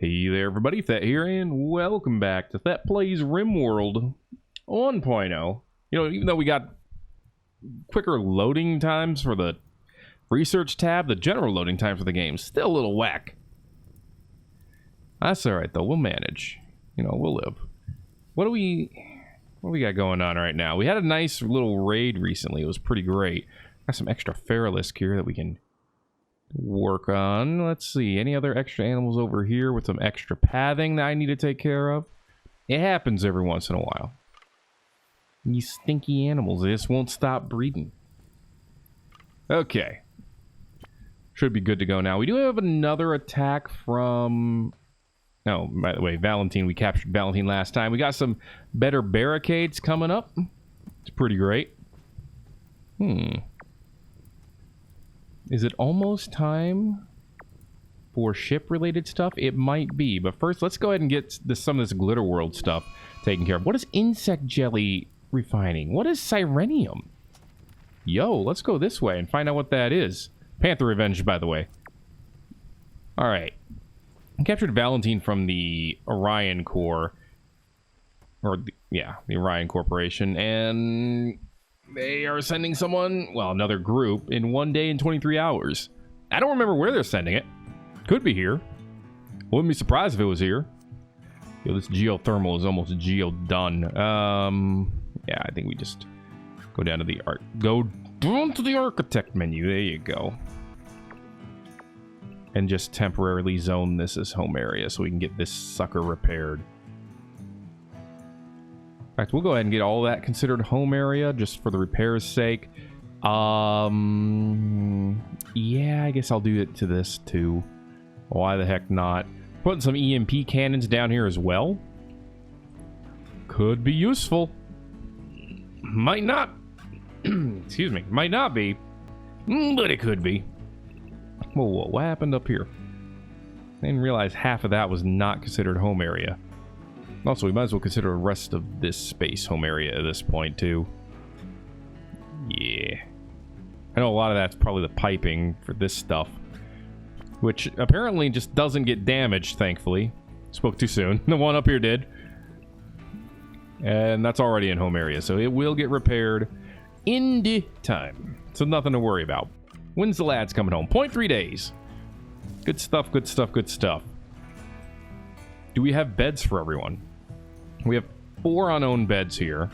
Hey there everybody, Thet here, and welcome back to Thet Plays Rimworld 1.0. You know, even though we got quicker loading times for the research tab, the general loading time for the game is still a little whack. That's alright though, we'll manage. You know, we'll live. What do we got going on right now? We had a nice little raid recently, it was pretty great. Got some extra Feralisk here that we can work on. Let's see, any other extra animals over here with some extra pathing that I need to take care of? It happens every once in a while. These stinky animals, they just won't stop breeding. Okay. Should be good to go now. We do have another attack from... Oh, by the way, Valentine. We captured Valentine last time. We got some better barricades coming up. It's pretty great. Is it almost time for ship-related stuff? It might be, but first, let's go ahead and get some of this Glitter World stuff taken care of. What is insect jelly refining? What is Sirenium? Yo, let's go this way and find out what that is. Panther Revenge, by the way. Alright. I captured Valentine from the Orion Corps. The Orion Corporation, and... they are sending someone, well, another group, in 1 day and 23 hours. I don't remember where they're sending it. Could be here. Wouldn't be surprised if it was here. Yo, this geothermal is almost geo-done. Yeah, I think we just go down to the architect menu. There you go. And just temporarily zone this as home area so we can get this sucker repaired. In fact, we'll go ahead and get all that considered home area just for the repair's sake. Yeah, I guess I'll do it to this too. Why the heck not? Putting some EMP cannons down here as well. Could be useful. Might not. Excuse me. Might not be. But it could be. Whoa, whoa, what happened up here? I didn't realize half of that was not considered home area. Also, we might as well consider the rest of this space home area at this point, too. Yeah. I know a lot of that's probably the piping for this stuff. Which apparently just doesn't get damaged, thankfully. Spoke too soon. The one up here did. And that's already in home area, so it will get repaired in the time. So nothing to worry about. When's the lads coming home? 0.3 days. Good stuff, good stuff, good stuff. Do we have beds for everyone? We have 4 unowned beds here.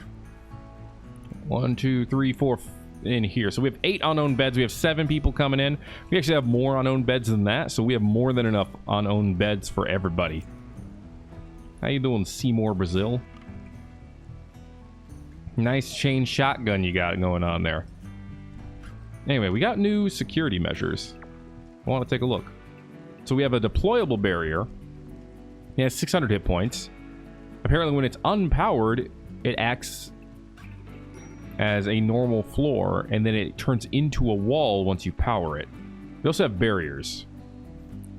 1, 2, 3, 4 in here. So we have 8 unowned beds. We have 7 people coming in. We actually have more unowned beds than that. So we have more than enough unowned beds for everybody. How you doing, Seymour, Brazil? Nice chain shotgun you got going on there. Anyway, we got new security measures. I want to take a look. So we have a deployable barrier. It has 600 hit points. Apparently when it's unpowered, it acts as a normal floor, and then it turns into a wall once you power it. We also have barriers,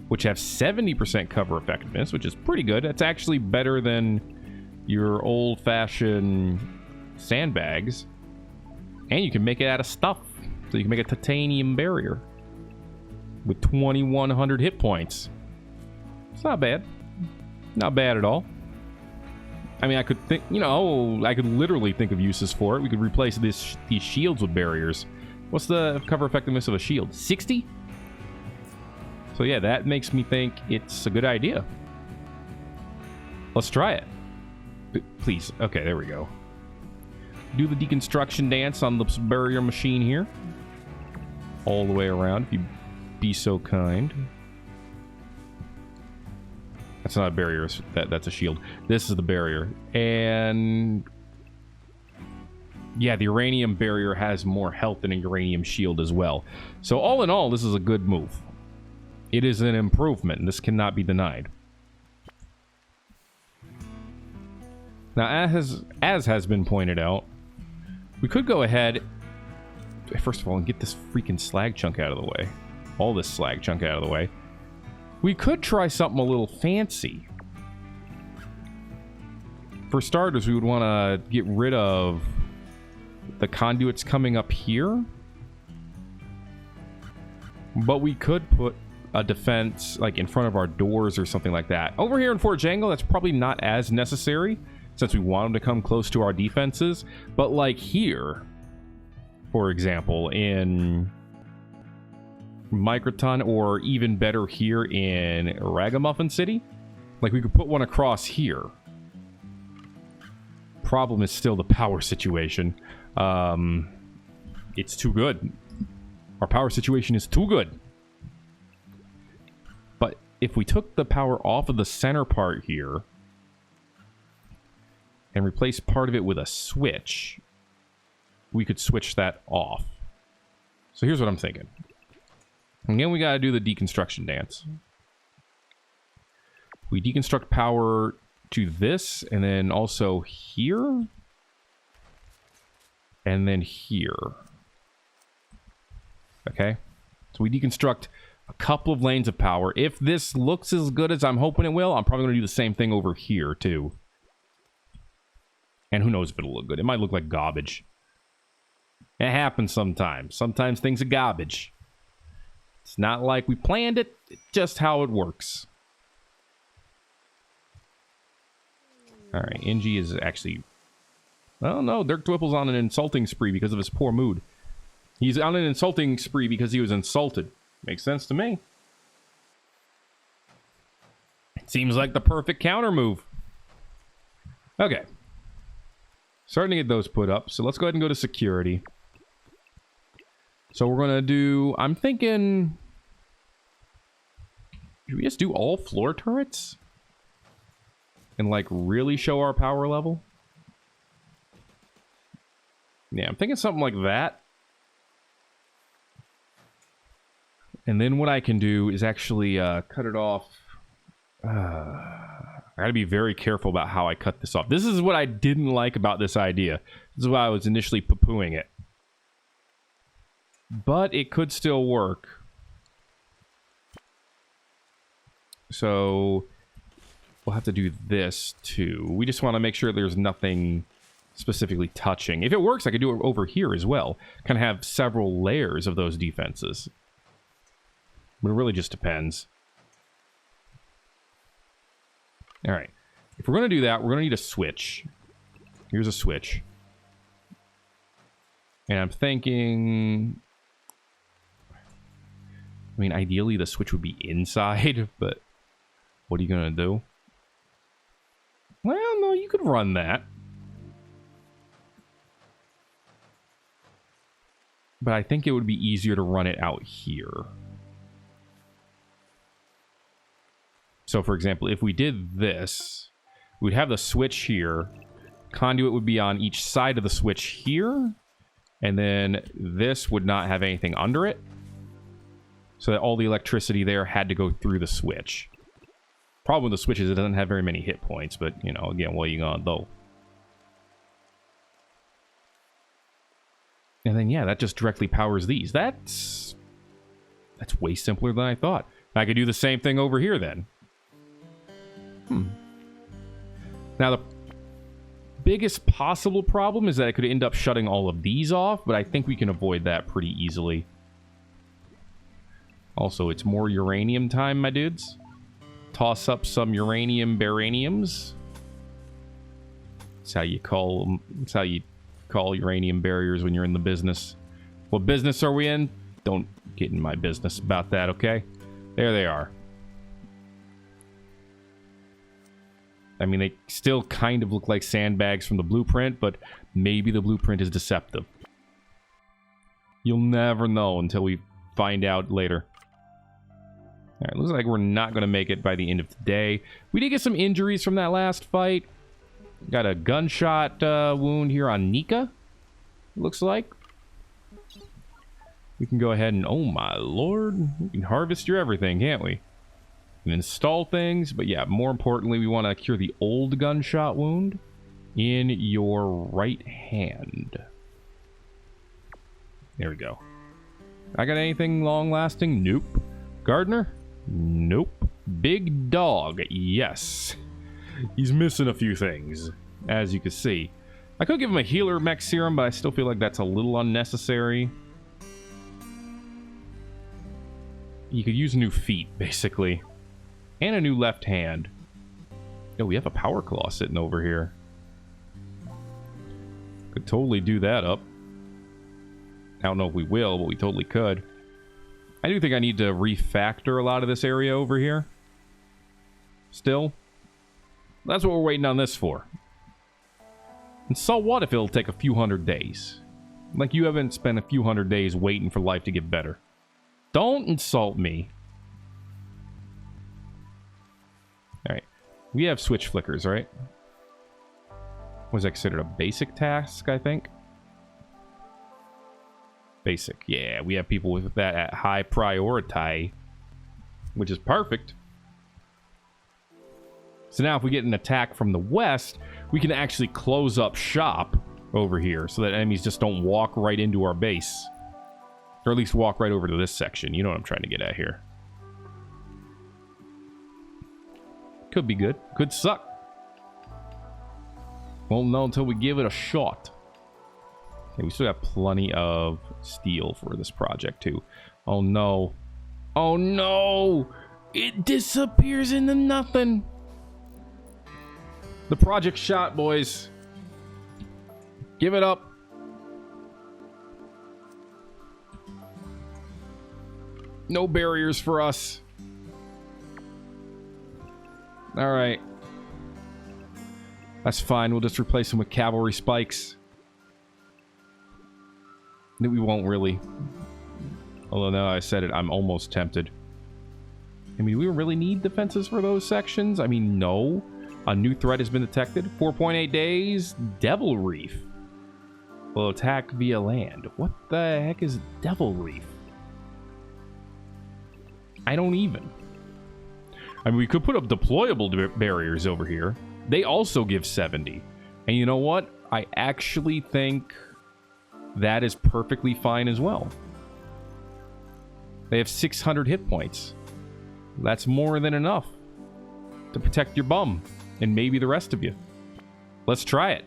which have 70% cover effectiveness, which is pretty good. That's actually better than your old-fashioned sandbags. And you can make it out of stuff. So you can make a titanium barrier with 2,100 hit points. It's not bad. Not bad at all. I mean, I could think, you know, I could literally think of uses for it. We could replace these shields with barriers. What's the cover effectiveness of a shield? 60? So yeah, that makes me think it's a good idea. Let's try it. Please. Okay, there we go. Do the deconstruction dance on the barrier machine here. All the way around, if you be so kind. That's not a barrier, that's a shield. This is the barrier. And yeah, the uranium barrier has more health than a uranium shield as well. So all in all, this is a good move. It is an improvement. This cannot be denied. Now, as has been pointed out, we could go ahead, first of all, and get this freaking slag chunk out of the way. All this slag chunk out of the way. We could try something a little fancy. For starters, we would want to get rid of the conduits coming up here. But we could put a defense like in front of our doors or something like that. Over here in Fort Jango, that's probably not as necessary since we want them to come close to our defenses. But like here, for example, in Microton, or even better here in Ragamuffin City, like we could put one across here. Problem is still the power situation. It's too good. Our power situation is too good. But if we took the power off of the center part here and replace part of it with a switch, we could switch that off. So here's what I'm thinking. Again, we got to do the deconstruction dance. We deconstruct power to this, and then also here, and then here. Okay? So we deconstruct a couple of lanes of power. If this looks as good as I'm hoping it will, I'm probably going to do the same thing over here, too. And who knows if it'll look good. It might look like garbage. It happens sometimes. Sometimes things are garbage. It's not like we planned it, it's just how it works. Alright, NG is actually... Oh no, Dirk Dwipple's on an insulting spree because of his poor mood. He's on an insulting spree because he was insulted. Makes sense to me. It seems like the perfect counter move. Okay. Starting to get those put up, so let's go ahead and go to security. So we're going to do... I'm thinking... Should we just do all floor turrets? And, like, really show our power level? Yeah, I'm thinking something like that. And then what I can do is actually cut it off. I gotta be very careful about how I cut this off. This is what I didn't like about this idea. This is why I was initially poo-pooing it. But it could still work. So we'll have to do this too. We just want to make sure there's nothing specifically touching. If it works, I could do it over here as well. Kind of have several layers of those defenses. But it really just depends. Alright. If we're going to do that, we're going to need a switch. Here's a switch. And I'm thinking... I mean, ideally the switch would be inside, but what are you going to do? Well, no, you could run that. But I think it would be easier to run it out here. So, for example, if we did this, we'd have the switch here. Conduit would be on each side of the switch here. And then this would not have anything under it. So that all the electricity there had to go through the switch. Problem with the switch is it doesn't have very many hit points, but, you know, again, what are you gonna do? And then, yeah, that just directly powers these. That's way simpler than I thought. I could do the same thing over here, then. Now, the biggest possible problem is that I could end up shutting all of these off, but I think we can avoid that pretty easily. Also, it's more uranium time, my dudes. Toss up some uranium baraniums. That's how you call them. That's how you call uranium barriers when you're in the business. What business are we in? Don't get in my business about that, okay? There they are. I mean, they still kind of look like sandbags from the blueprint, but maybe the blueprint is deceptive. You'll never know until we find out later. Alright, looks like we're not going to make it by the end of today. We did get some injuries from that last fight. Got a gunshot wound here on Nika, looks like. We can go ahead and, oh my lord, we can harvest your everything, can't we? And install things, but yeah, more importantly, we want to cure the old gunshot wound in your right hand. There we go. I got anything long-lasting? Nope. Gardener? Nope. Big dog? Yes. He's missing a few things, as you can see. I could give him a healer mech serum, but I still feel like that's a little unnecessary. You could use new feet, basically. And a new left hand. Oh, we have a power claw sitting over here. Could totally do that up. I don't know if we will, but we totally could. I do think I need to refactor a lot of this area over here. Still. That's what we're waiting on this for. And so what if it'll take a few hundred days? Like you haven't spent a few hundred days waiting for life to get better. Don't insult me. Alright. We have switch flickers, right? Was that considered a basic task, I think? Basic. Yeah, we have people with that at high priority. Which is perfect. So now if we get an attack from the west, we can actually close up shop over here so that enemies just don't walk right into our base. Or at least walk right over to this section. You know what I'm trying to get at here. Could be good. Could suck. Won't know until we give it a shot. Okay, we still got plenty of steel for this project too. Oh no. Oh no! It disappears into nothing! The project shot, boys. Give it up. No barriers for us. Alright. That's fine. We'll just replace them with cavalry spikes. We won't really. Although now I said it, I'm almost tempted. I mean, do we really need defenses for those sections? I mean, no. A new threat has been detected. 4.8 days. Devil Reef will attack via land. What the heck is Devil Reef? I don't even. I mean, we could put up deployable barriers over here. They also give 70. And you know what? I actually think that is perfectly fine as well. They have 600 hit points. That's more than enough to protect your bum. And maybe the rest of you. Let's try it.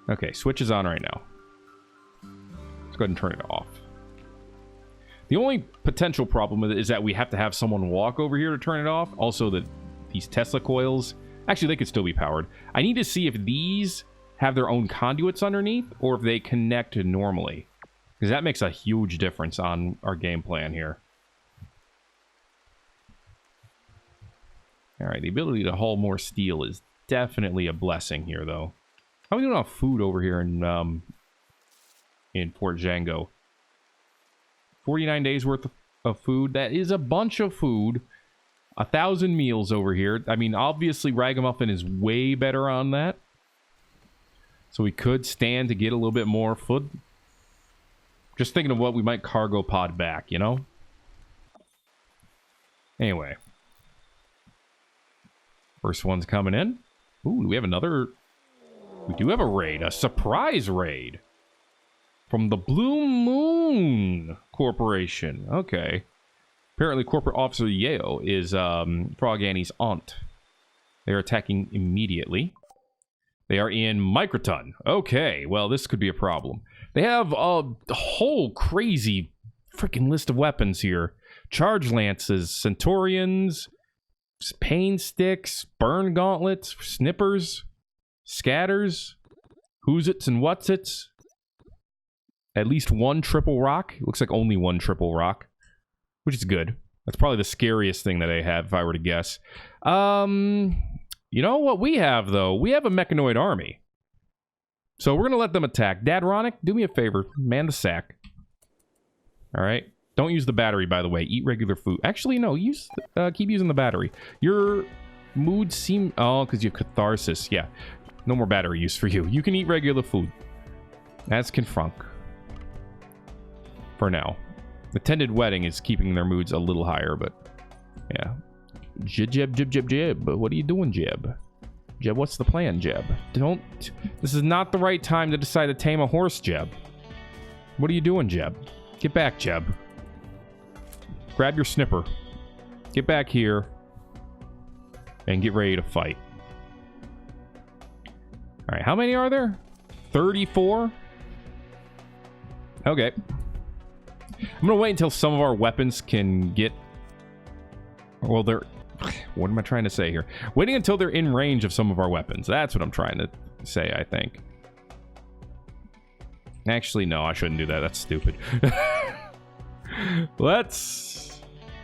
Okay, switch is on right now. Let's go ahead and turn it off. The only potential problem with it is that we have to have someone walk over here to turn it off. Also, these Tesla coils, actually, they could still be powered. I need to see if these have their own conduits underneath or if they connect normally. Because that makes a huge difference on our game plan here. Alright, the ability to haul more steel is definitely a blessing here, though. How are we doing on food over here in Fort Jango? 49 days worth of food. That is a bunch of food. 1,000 meals over here. I mean, obviously, Ragamuffin is way better on that. So we could stand to get a little bit more food. Just thinking of what we might cargo pod back, you know? Anyway. First one's coming in. Ooh, do we have another? We do have a raid. A surprise raid. From the Blue Moon Corporation. Okay. Apparently, Corporate Officer Yeo is Frog Annie's aunt. They are attacking immediately. They are in Microton. Okay, well, this could be a problem. They have a whole crazy freaking list of weapons here. Charge lances, centurions, pain sticks, burn gauntlets, snippers, scatters, who's-its and what's-its. At least one triple rock. It looks like only one triple rock, which is good. That's probably the scariest thing that I have, if I were to guess. You know what we have, though? We have a Mechanoid army. So we're going to let them attack. Dadronic, do me a favor. Man the sack. Alright. Don't use the battery, by the way. Eat regular food. Actually, no. Keep using the battery. Your mood seem... Oh, because you have catharsis. Yeah. No more battery use for you. You can eat regular food. As can Frank. For now. Attended wedding is keeping their moods a little higher, but... Yeah. Jeb. What are you doing, Jeb? Jeb, what's the plan, Jeb? Don't... This is not the right time to decide to tame a horse, Jeb. What are you doing, Jeb? Get back, Jeb. Grab your snipper. Get back here. And get ready to fight. Alright, how many are there? 34? Okay. I'm gonna wait until some of our weapons can get... Well, they're... What am I trying to say here? Waiting until they're in range of some of our weapons. That's what I'm trying to say, I think. Actually, no, I shouldn't do that. That's stupid. Let's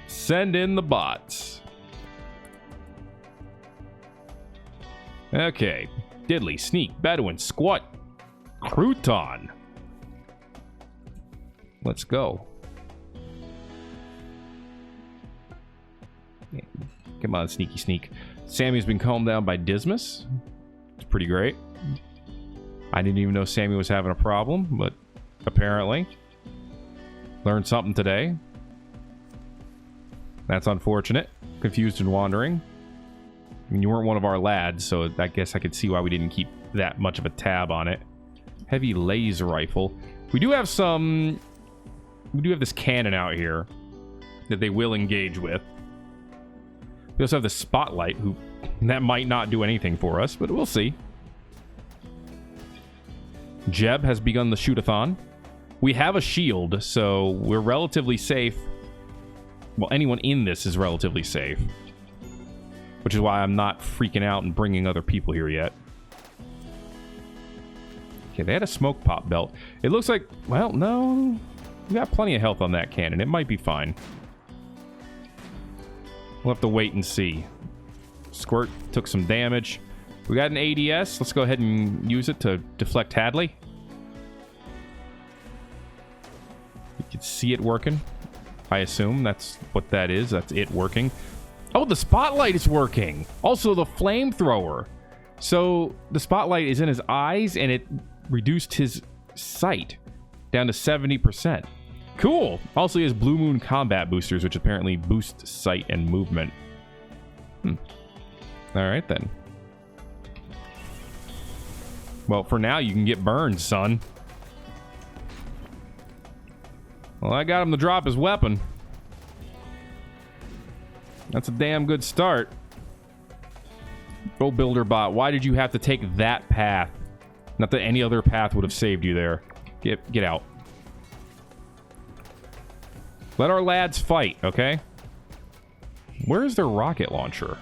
send in the bots. Okay. Diddly, Sneak, Bedouin, Squat, Crouton. Let's go. Come on, sneaky sneak. Sammy's been calmed down by Dismas. It's pretty great. I didn't even know Sammy was having a problem, but apparently. Learned something today. That's unfortunate. Confused and wandering. I mean, you weren't one of our lads, so I guess I could see why we didn't keep that much of a tab on it. Heavy laser rifle. We do have some... We do have this cannon out here that they will engage with. We also have the spotlight, who that might not do anything for us, but we'll see. Jeb has begun the shoot-a-thon. We have a shield, so we're relatively safe. Well, anyone in this is relatively safe. Which is why I'm not freaking out and bringing other people here yet. Okay, they had a smoke pop belt. It looks like... Well, no... We got plenty of health on that cannon. It might be fine. We'll have to wait and see. Squirt took some damage. We got an ADS. Let's go ahead and use it to deflect Hadley. You can see it working. I assume that's what that is. That's it working. Oh, the spotlight is working. Also, the flamethrower. So, the spotlight is in his eyes, and it reduced his sight down to 70%. Cool. Also, he has Blue Moon combat boosters, which apparently boost sight and movement. Alright, then. Well, for now, you can get burned, son. Well, I got him to drop his weapon. That's a damn good start. Go builder bot. Why did you have to take that path? Not that any other path would have saved you there. Get out. Let our lads fight, okay? Where is their rocket launcher?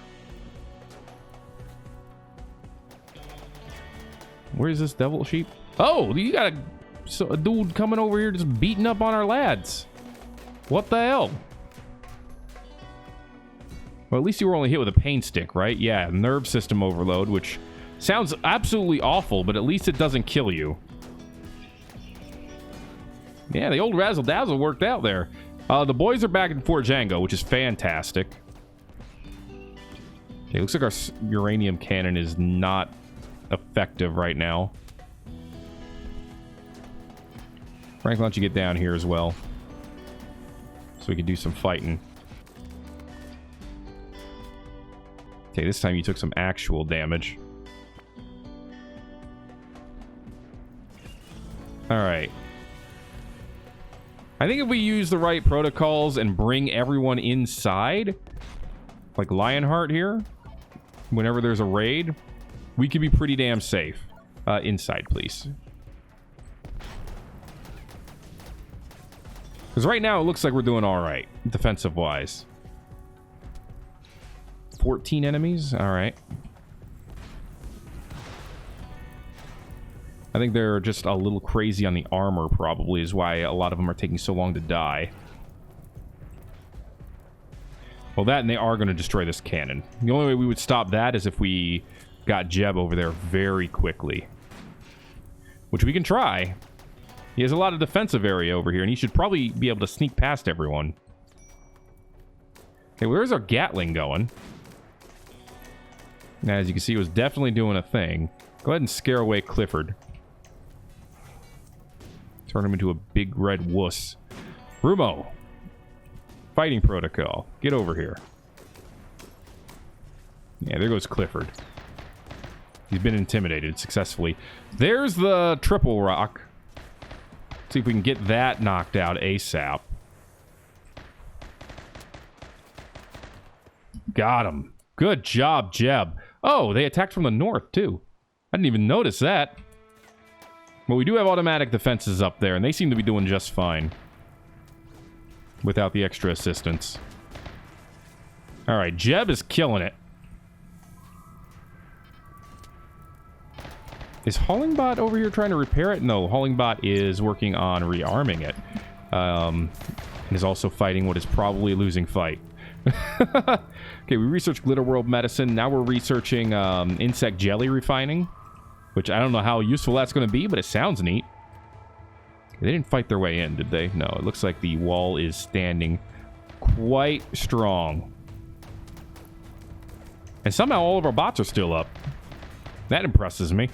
Where is this devil sheep? Oh, you got a dude coming over here just beating up on our lads. What the hell? Well, at least you were only hit with a pain stick, right? Yeah, nerve system overload, which sounds absolutely awful, but at least it doesn't kill you. Yeah, the old razzle-dazzle worked out there. The boys are back in Fort Jango, which is fantastic. Okay, looks like our uranium cannon is not effective right now. Frank, why don't you get down here as well? So we can do some fighting. Okay, this time you took some actual damage. Alright. I think if we use the right protocols and bring everyone inside, like Lionheart here, whenever there's a raid, we could be pretty damn safe. Inside, please. Because right now it looks like we're doing alright, defensive-wise. 14 enemies? Alright. I think they're just a little crazy on the armor, probably, is why a lot of them are taking so long to die. Well, that and they are going to destroy this cannon. The only way we would stop that is if we got Jeb over there very quickly. Which we can try. He has a lot of defensive area over here, and he should probably be able to sneak past everyone. Okay, where's our Gatling going? Now, as you can see, it was definitely doing a thing. Go ahead and scare away Clifford. Turn him into a big red wuss. Rumo. Fighting protocol. Get over here. Yeah, there goes Clifford. He's been intimidated successfully. There's the triple rock. See if we can get that knocked out ASAP. Got him. Good job, Jeb. Oh, they attacked from the north, too. I didn't even notice that. But we do have automatic defenses up there, and they seem to be doing just fine. without the extra assistance. Alright, Jeb is killing it. Is Haulingbot over here trying to repair it? No, Haulingbot is working on rearming it. And is also fighting what is probably a losing fight. Okay, we researched Glitter World medicine. Now we're researching insect jelly refining. Which I don't know how useful that's going to be, but it sounds neat. They didn't fight their way in, did they? No, it looks like the wall is standing quite strong. And somehow all of our bots are still up. That impresses me.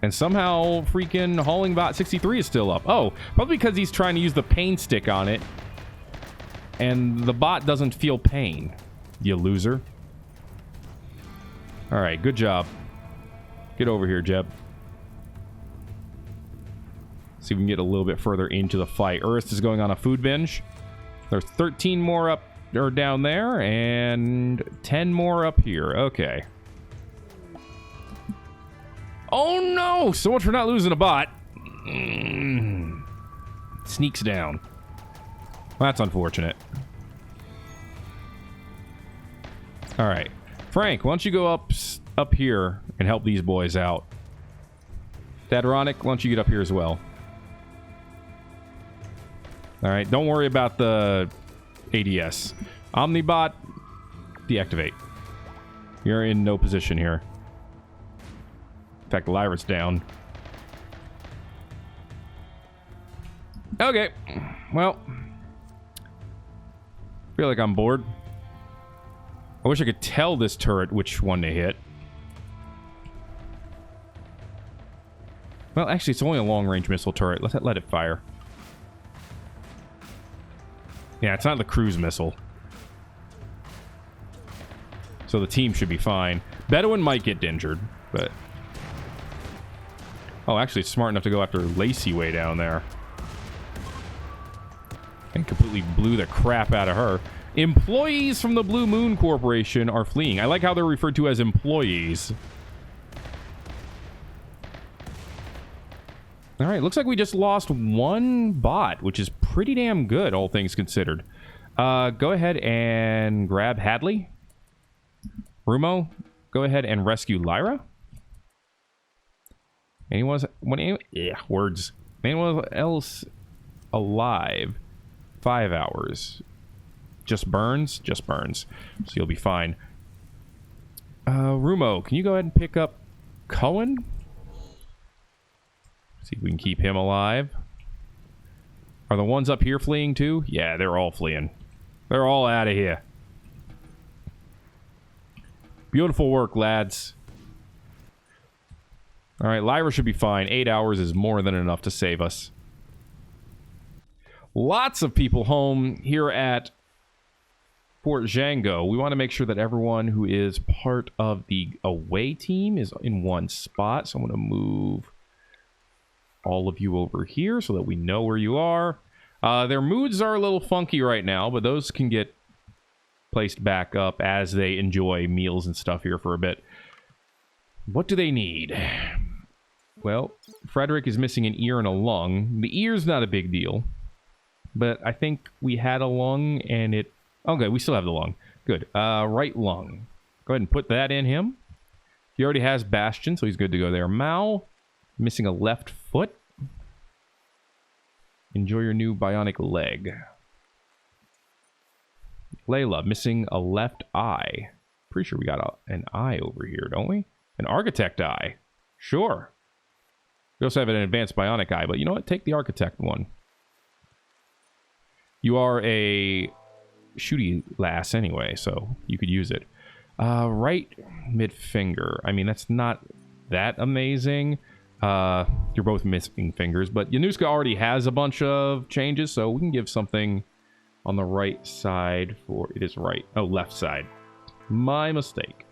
And somehow freaking Haulingbot 63 is still up. Oh, probably because he's trying to use the pain stick on it. And the bot doesn't feel pain. You loser. Alright, good job. Get over here, Jeb. See if we can get a little bit further into the fight. Urist is going on a food binge. There's 13 more up or down there, and 10 more up here. Okay. Oh no! So much for not losing a bot. Sneaks down. Well, that's unfortunate. Alright. Frank, why don't you go up here and help these boys out? Dadaronic, why don't you get up here as well? Alright, don't worry about the ADS. Omnibot, deactivate. You're in no position here. In fact, Lyra's down. Okay. Well. Feel like I'm bored. I wish I could tell this turret which one to hit. Well, actually, it's only a long-range missile turret. Let it fire. Yeah, it's not the cruise missile. So the team should be fine. Bedouin might get injured, but... Oh, actually, it's smart enough to go after Lacey way down there. And completely blew the crap out of her. Employees from the Blue Moon Corporation are fleeing. I like how they're referred to as employees. Alright, looks like we just lost one bot, which is pretty damn good, all things considered. Go ahead and grab Hadley. Rumo, go ahead and rescue Lyra. Anyone else alive? 5 hours. Just burns? Just burns. So you'll be fine. Rumo, can you go ahead and pick up Cohen? See if we can keep him alive. Are the ones up here fleeing too? Yeah, they're all fleeing. They're all out of here. Beautiful work, lads. Alright, Lyra should be fine. 8 hours is more than enough to save us. Lots of people home here at Fort Jango. We want to make sure that everyone who is part of the away team is in one spot. So I'm going to move all of you over here so that we know where you are. Their moods are a little funky right now, but those can get placed back up as they enjoy meals and stuff here for a bit. What do they need? Well, Frederick is missing an ear and a lung. The ear's not a big deal, but I think we had a lung and it... Okay, we still have the lung. Good. Right lung. Go ahead and put that in him. He already has Bastion, so he's good to go there. Mao, missing a left foot. Enjoy your new bionic leg. Layla, missing a left eye. Pretty sure we got an eye over here, don't we? An architect eye. Sure. We also have an advanced bionic eye, but you know what? Take the architect one. You are a shooty lass anyway, so you could use it. Right mid finger. I mean, that's not that amazing. You're both missing fingers, but Yanuska already has a bunch of changes, so we can give something on the right side for... It is right. Oh, left side. My mistake.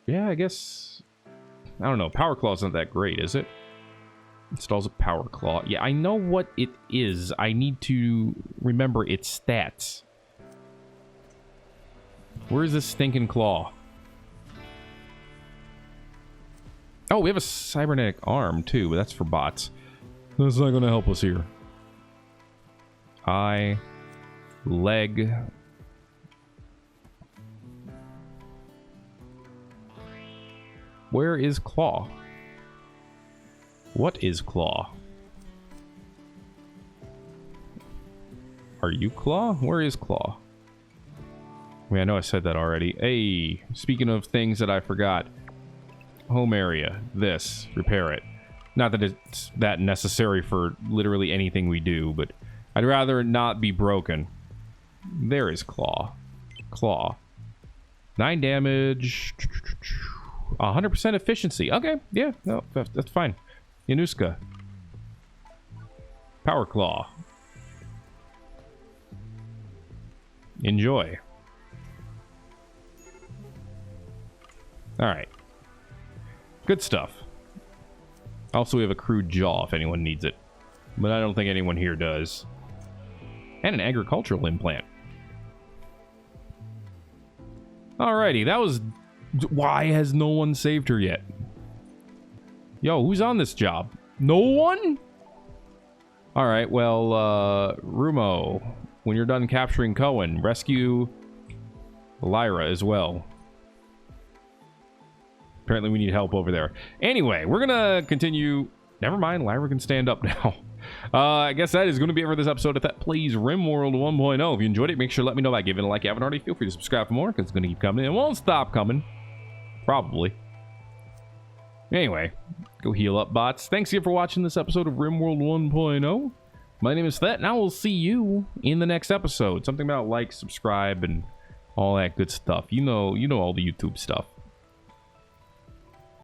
Yeah, I guess... I don't know. Power Claw's not that great, is it? Installs a Power Claw. Yeah, I know what it is. I need to remember its stats. Where's this stinking claw? Oh, we have a cybernetic arm, too, but that's for bots. That's not going to help us here. Eye. Leg. Where is Claw? What is Claw? Are you Claw? Where is Claw? I mean, I know I said that already. Hey, speaking of things that I forgot. Home area. This. Repair it. Not that it's that necessary for literally anything we do, but I'd rather it not be broken. There is Claw. Claw. 9 damage. 100% efficiency. Okay, yeah, no, that's fine. Yanuska. Power Claw. Enjoy. Alright. Good stuff. Also, we have a crude jaw if anyone needs it. But I don't think anyone here does. And an agricultural implant. Alrighty, that was... Why has no one saved her yet? Yo, who's on this job? No one? Alright, well, Rumo, when you're done capturing Cohen, rescue Lyra as well. Apparently we need help over there. Anyway, we're gonna continue... Never mind, Lyra can stand up now. I guess that is going to be it for this episode of Thet Plays Rimworld 1.0. If you enjoyed it, make sure to let me know by giving a like if you haven't already. Feel free to subscribe for more, because it's going to keep coming. It won't stop coming. Probably. Anyway, go heal up, bots. Thanks again for watching this episode of Rimworld 1.0. My name is Thet, and I will see you in the next episode. Something about like, subscribe, and all that good stuff. You know all the YouTube stuff.